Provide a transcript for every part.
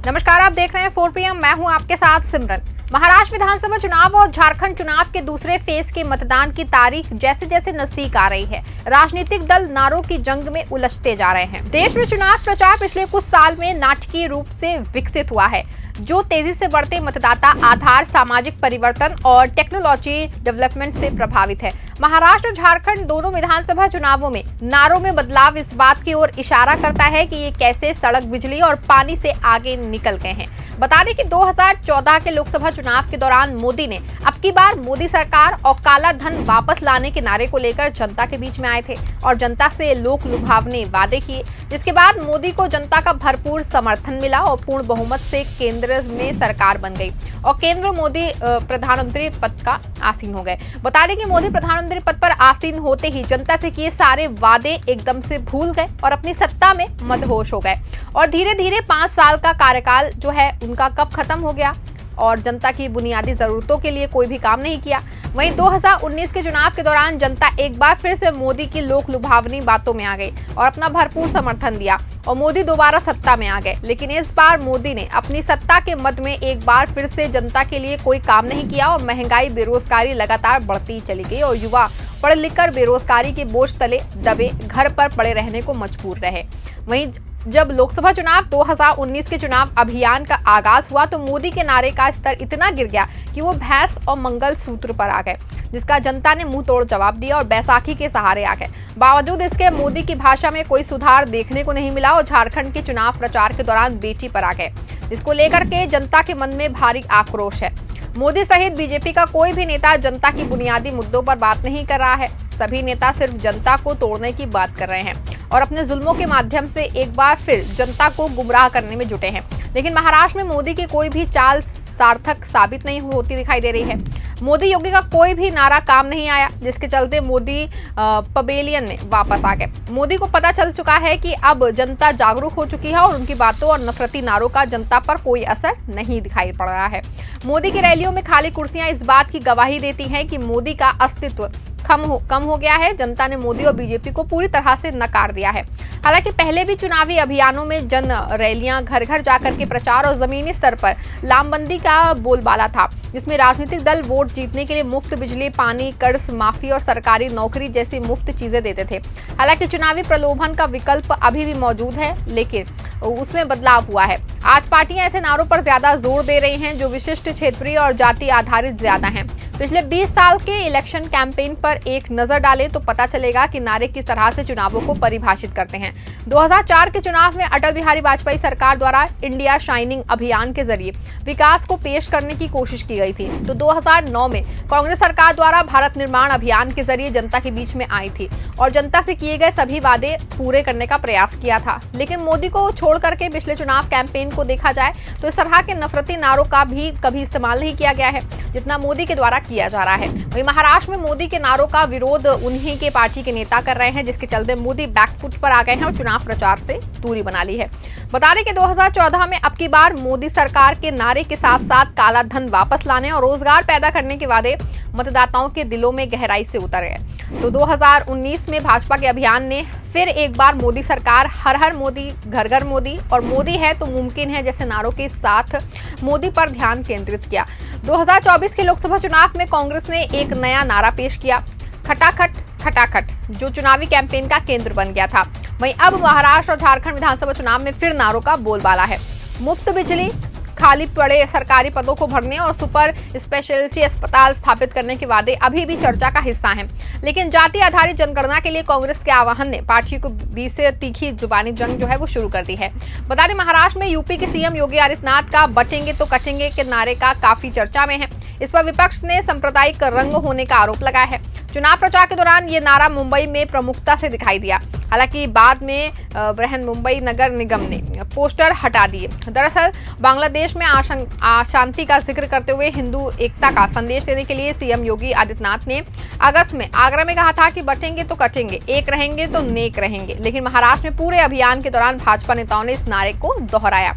नमस्कार, आप देख रहे हैं 4 PM। मैं हूं आपके साथ सिमरन। महाराष्ट्र विधानसभा चुनाव और झारखंड चुनाव के दूसरे फेज के मतदान की तारीख जैसे जैसे नजदीक आ रही है, राजनीतिक दल नारों की जंग में उलझते जा रहे हैं। देश में चुनाव प्रचार पिछले कुछ साल में नाटकीय रूप से विकसित हुआ है, जो तेजी से बढ़ते मतदाता आधार, सामाजिक परिवर्तन और टेक्नोलॉजी डेवलपमेंट से प्रभावित है। महाराष्ट्र और झारखंड दोनों विधानसभा चुनावों में नारों में बदलाव इस बात की ओर इशारा करता है कि ये कैसे सड़क, बिजली और पानी से आगे निकल गए हैं। बता दें कि 2014 के लोकसभा चुनाव के दौरान मोदी ने अब की बार मोदी सरकार और काला धन वापस लाने के नारे को लेकर जनता के बीच में आए थे और जनता से लोक लुभावने वादे किए, जिसके बाद मोदी को जनता का भरपूर समर्थन मिला और पूर्ण बहुमत से केंद्र में सरकार बन गई और केंद्र मोदी प्रधानमंत्री पद का आसीन हो गए। बता दें कि मोदी प्रधानमंत्री पद पर आसीन होते ही जनता से किए सारे वादे एकदम से भूल गए और अपनी सत्ता में मदहोश हो गए और धीरे धीरे 5 साल का कार्यकाल जो है उनका कब खत्म हो गया और जनता की बुनियादी जरूरतों के लिए कोई भी काम नहीं किया। वहीं 2019 के चुनाव के दौरान जनता एक बार फिर से मोदी की लोक लुभावनी बातों में आ गई और अपना भरपूर समर्थन दिया और मोदी दोबारा सत्ता में आ गए। लेकिन इस बार मोदी ने अपनी सत्ता के मद में एक बार फिर से जनता के लिए कोई काम नहीं किया और महंगाई, बेरोजगारी लगातार बढ़ती चली गई और युवा पढ़ लिखकर बेरोजगारी के बोझ तले दबे घर पर पड़े रहने को मजबूर रहे। वहीं जब लोकसभा चुनाव 2019 के चुनाव अभियान का आगाज हुआ तो मोदी के नारे का स्तर इतना गिर गया कि वो भैंस और मंगल सूत्र पर आ गए, जिसका जनता ने मुंह तोड़ जवाब दिया और बैसाखी के सहारे आ गए। बावजूद इसके मोदी की भाषा में कोई सुधार देखने को नहीं मिला और झारखंड के चुनाव प्रचार के दौरान बेटी पर आ गए, जिसको लेकर के जनता के मन में भारी आक्रोश है। मोदी सहित बीजेपी का कोई भी नेता जनता की बुनियादी मुद्दों पर बात नहीं कर रहा है। सभी नेता सिर्फ जनता को तोड़ने की बात कर रहे हैं और अपने जुल्मों के माध्यम से एक बार फिर जनता को गुमराह करने में जुटे हैं। लेकिन महाराष्ट्र में मोदी की कोई भी चाल सार्थक साबित नहीं होती दिखाई दे रही है। मोदी योगी का कोई भी नारा काम नहीं आया, जिसके चलते मोदी पवेलियन में वापस आ गए। मोदी को पता चल चुका है कि अब जनता जागरूक हो चुकी है और उनकी बातों और नफरती नारों का जनता पर कोई असर नहीं दिखाई पड़ रहा है। मोदी की रैलियों में खाली कुर्सियां इस बात की गवाही देती हैं कि मोदी का अस्तित्व कम हो गया है। जनता ने मोदी और बीजेपी को पूरी तरह से नकार दिया है। हालांकि पहले भी चुनावी अभियानों में जन रैलियां, घर घर जाकर के प्रचार और जमीनी स्तर पर लामबंदी का बोलबाला था, जिसमें राजनीतिक दल वोट जीतने के लिए मुफ्त बिजली, पानी, कर्ज माफी और सरकारी नौकरी जैसी मुफ्त चीजें देते थे। हालांकि चुनावी प्रलोभन का विकल्प अभी भी मौजूद है, लेकिन उसमें बदलाव हुआ है। आज पार्टियां ऐसे नारों पर ज्यादा जोर दे रही हैं जो विशिष्ट, क्षेत्रीय और जाति आधारित ज्यादा हैं। पिछले 20 साल के इलेक्शन कैंपेन पर एक नजर डालें तो पता चलेगा कि नारे किस तरह से चुनावों को परिभाषित करते हैं। 2004 के चुनाव में अटल बिहारी वाजपेयी सरकार द्वारा इंडिया शाइनिंग अभियान के जरिए विकास को पेश करने की कोशिश की गई थी, तो 2009 में कांग्रेस सरकार द्वारा भारत निर्माण अभियान के जरिए जनता के बीच में आई थी और जनता से किए गए सभी वादे पूरे करने का प्रयास किया था। लेकिन मोदी को छोड़ करके पिछले चुनाव कैंपेन को देखा जाए तो इस तरह के नफरती नारों का भी कभी इस्तेमाल नहीं किया गया है जितना मोदी के द्वारा किया जा रहा है। वहीं महाराष्ट्र में मोदी के नारों का विरोध उन्हीं के पार्टी के नेता कर रहे हैं, जिसके चलते मोदी बैकफुट पर आ गए हैं और चुनाव प्रचार से दूरी बना ली है। बता दें कि 2014 में अब की बार मोदी सरकार के नारे के साथ साथ काला धन वापस लाने और रोजगार पैदा करने के वादे मतदाताओं के दिलों में गहराई से उतर गए। तो 2019 में भाजपा के अभियान ने फिर एक बार मोदी सरकार, हर हर मोदी, घर घर मोदी और मोदी है तो मुमकिन है जैसे नारों के साथ मोदी पर ध्यान केंद्रित किया। 2024 के लोकसभा चुनाव में कांग्रेस ने एक नया नारा पेश किया, खटाखट खटाखट, जो चुनावी कैंपेन का केंद्र बन गया था। वहीं अब महाराष्ट्र और झारखंड विधानसभा चुनाव में फिर नारों का बोलबाला है। मुफ्त बिजली, खाली पड़े सरकारी पदों को भरने और सुपर स्पेशलिटी अस्पताल स्थापित करने के वादे अभी भी चर्चा का हिस्सा हैं। लेकिन जाति आधारित जनगणना के लिए कांग्रेस के आह्वान ने पार्टी को बीच से तीखी जुबानी जंग जो है वो शुरू कर दी है। बता दें, महाराष्ट्र में यूपी के सीएम योगी आदित्यनाथ का बटेंगे तो कटेंगे के नारे का काफी चर्चा में है। इस पर विपक्ष ने सांप्रदायिक रंग होने का आरोप लगाया है। चुनाव प्रचार के दौरान ये नारा मुंबई में प्रमुखता से दिखाई दिया, हालांकि बाद में बृहन मुंबई नगर निगम ने पोस्टर हटा दिए। दरअसल बांग्लादेश में अशांति का जिक्र करते हुए हिंदू एकता का संदेश देने के लिए सीएम योगी आदित्यनाथ ने अगस्त में आगरा में कहा था कि बटेंगे तो कटेंगे, एक रहेंगे तो नेक रहेंगे। लेकिन महाराष्ट्र में पूरे अभियान के दौरान भाजपा नेताओं ने इस नारे को दोहराया।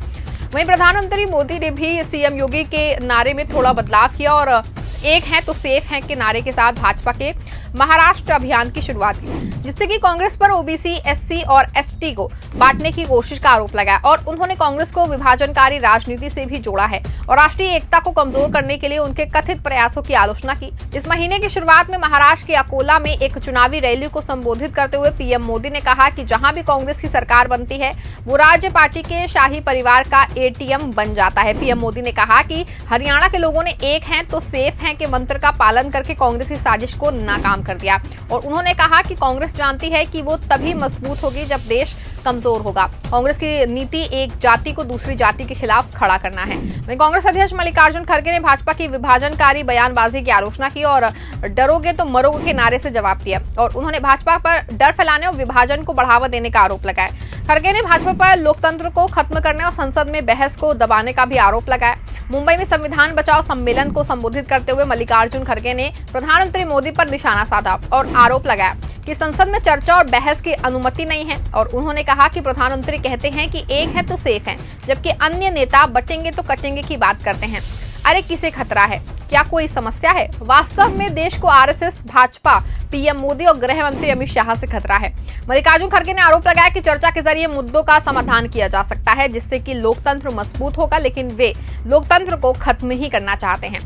वहीं प्रधानमंत्री मोदी ने भी सीएम योगी के नारे में थोड़ा बदलाव किया और एक है तो सेफ है के नारे के साथ भाजपा के महाराष्ट्र अभियान की शुरुआत की, जिससे कि कांग्रेस पर ओबीसी, एससी और एसटी को बांटने की कोशिश का आरोप लगाया और उन्होंने कांग्रेस को विभाजनकारी राजनीति से भी जोड़ा है और राष्ट्रीय एकता को कमजोर करने के लिए उनके कथित प्रयासों की आलोचना की। इस महीने की शुरुआत में महाराष्ट्र के अकोला में एक चुनावी रैली को संबोधित करते हुए पीएम मोदी ने कहा कि जहां भी कांग्रेस की सरकार बनती है वो राज्य पार्टी के शाही परिवार का एटीएम बन जाता है। पीएम मोदी ने कहा कि हरियाणा के लोगों ने एक हैं तो सेफ हैं के मंत्र का पालन करके कांग्रेस की साजिश को नाकाम कर दिया और उन्होंने कहा कि कांग्रेस जानती है कि वो तभी मजबूत होगी जब देश कमजोर होगा। कांग्रेस की नीति एक जाति को दूसरी जाति के खिलाफ खड़ा करना है। वहीं कांग्रेस अध्यक्ष मल्लिकार्जुन खड़गे ने भाजपा की विभाजनकारी बयानबाजी की आलोचना की और डरोगे तो मरोगे के नारे से जवाब दिया और उन्होंने भाजपा पर डर फैलाने और विभाजन को बढ़ावा देने का आरोप लगाया। खड़गे ने भाजपा पर लोकतंत्र को खत्म करने और संसद में बहस को दबाने का भी आरोप लगाया। मुंबई में संविधान बचाओ सम्मेलन को संबोधित करते हुए मल्लिकार्जुन खड़गे ने प्रधानमंत्री मोदी पर निशाना साधा और आरोप लगाया कि संसद में चर्चा और बहस की अनुमति नहीं है और उन्होंने कहा कि प्रधानमंत्री कहते हैं कि एक है तो सेफ है, जबकि अन्य नेता बटेंगे तो कटेंगे की बात करते हैं। अरे किसे खतरा है? क्या कोई समस्या है? वास्तव में देश को आरएसएस, भाजपा, पीएम मोदी और गृह मंत्री अमित शाह से खतरा है। मल्लिकार्जुन खड़गे ने आरोप लगाया कि चर्चा के जरिए मुद्दों का समाधान किया जा सकता है जिससे कि लोकतंत्र मजबूत होगा, लेकिन वे लोकतंत्र को खत्म ही करना चाहते हैं।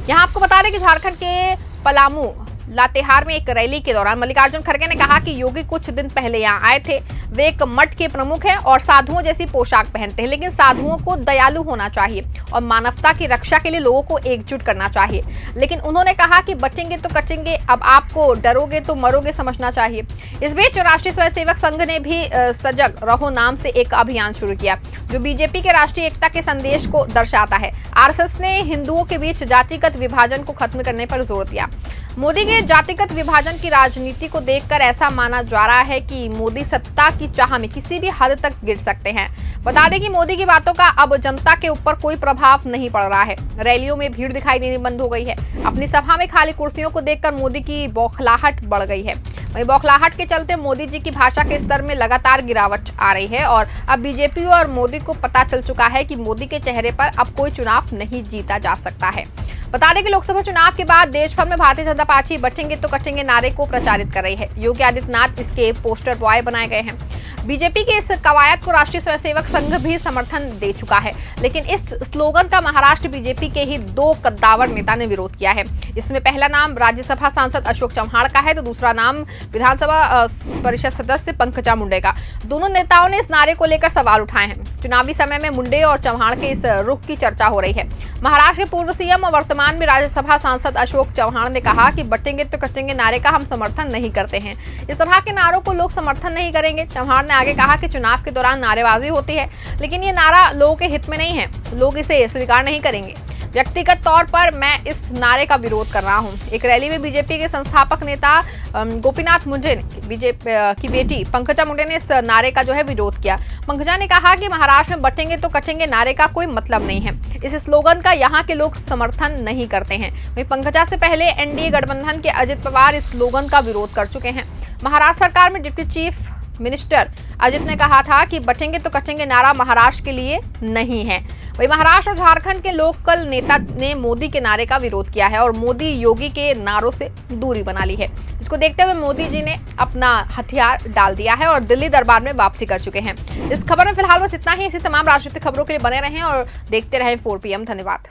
यहाँ आपको बता दें कि झारखंड के पलामू लातेहार में एक रैली के दौरान मल्लिकार्जुन खड़गे ने कहा कि योगी कुछ दिन पहले यहाँ आए थे। वे एक मठ के प्रमुख हैं और साधुओं जैसी पोशाक पहनते हैं, लेकिन साधुओं को दयालु होना चाहिए और मानवता की रक्षा के लिए लोगों को एकजुट करना चाहिए। लेकिन उन्होंने कहा कि बचेंगे तो कटेंगे, अब आपको डरोगे तो मरोगे समझना चाहिए। इस बीच राष्ट्रीय स्वयंसेवक संघ ने भी सजग रहो नाम से एक अभियान शुरू किया जो बीजेपी के राष्ट्रीय एकता के संदेश को दर्शाता है। आरएसएस ने हिंदुओं के बीच जातिगत विभाजन को खत्म करने पर जोर दिया। मोदी के जातिगत विभाजन की राजनीति को देखकर ऐसा माना जा रहा है कि मोदी सत्ता की चाह में किसी भी हद तक गिर सकते हैं। बता दें कि मोदी की बातों का अब जनता के ऊपर कोई प्रभाव नहीं पड़ रहा है। रैलियों में भीड़ दिखाई देनी बंद हो गई है। अपनी सभा में खाली कुर्सियों को देखकर मोदी की बौखलाहट बढ़ गई है। वहीं बौखलाहट के चलते मोदी जी की भाषा के स्तर में लगातार गिरावट आ रही है और अब बीजेपी और मोदी को पता चल चुका है कि मोदी के चेहरे पर अब कोई चुनाव नहीं जीता जा सकता है। बता दें कि लोकसभा चुनाव के बाद देश भर में भारतीय जनता पार्टी बटेंगे तो कटेंगे नारे को प्रचारित कर रही है। योगी आदित्यनाथ इसके पोस्टर बॉय बनाए गए हैं। बीजेपी के इस कवायद को राष्ट्रीय स्वयंसेवक संघ भी समर्थन दे चुका है, लेकिन इस स्लोगन का महाराष्ट्र बीजेपी के ही दो कद्दावर नेता ने विरोध किया है। इसमें पहला नाम राज्यसभा सांसद अशोक चव्हाण का है तो दूसरा नाम विधानसभा परिषद सदस्य पंकजा मुंडे का। दोनों नेताओं ने इस नारे को लेकर सवाल उठाए हैं। चुनावी समय में मुंडे और चव्हाण के इस रुख की चर्चा हो रही है। महाराष्ट्र के पूर्व सीएम और वर्तमान में राज्यसभा सांसद अशोक चव्हाण ने कहा कि बटेंगे तो कटेंगे नारे का हम समर्थन नहीं करते हैं। इस तरह के नारों को लोग समर्थन नहीं करेंगे। चव्हाण ने आगे कहा कि चुनाव के दौरान नारेबाजी होती है, लेकिन ये नारा लोगों के हित में नहीं है। लोग इसे स्वीकार नहीं करेंगे। व्यक्तिगत तौर पर मैं इस नारे का विरोध कर रहा हूं। एक रैली में बीजेपी के संस्थापक नेता गोपीनाथ मुंडे ने बीजेपी की बेटी पंकजा मुंडे ने इस नारे का विरोध किया। पंकजा ने कहा कि महाराष्ट्र में बटेंगे तो कटेंगे नारे का कोई मतलब नहीं है। इस स्लोगन का यहाँ के लोग समर्थन नहीं करते हैं। वहीं पंकजा से पहले एनडीए गठबंधन के अजित पवार इस स्लोगन का विरोध कर चुके हैं। महाराष्ट्र सरकार में डिप्टी चीफ मिनिस्टर अजित ने कहा था कि बटेंगे तो कटेंगे नारा महाराष्ट्र के लिए नहीं है। वही महाराष्ट्र और झारखंड के लोकल नेता ने मोदी के नारे का विरोध किया है और मोदी योगी के नारों से दूरी बना ली है। इसको देखते हुए मोदी जी ने अपना हथियार डाल दिया है और दिल्ली दरबार में वापसी कर चुके हैं। इस खबर में फिलहाल बस इतना ही। ऐसी तमाम राजनीतिक खबरों के लिए बने रहें और देखते रहें 4 PM। धन्यवाद।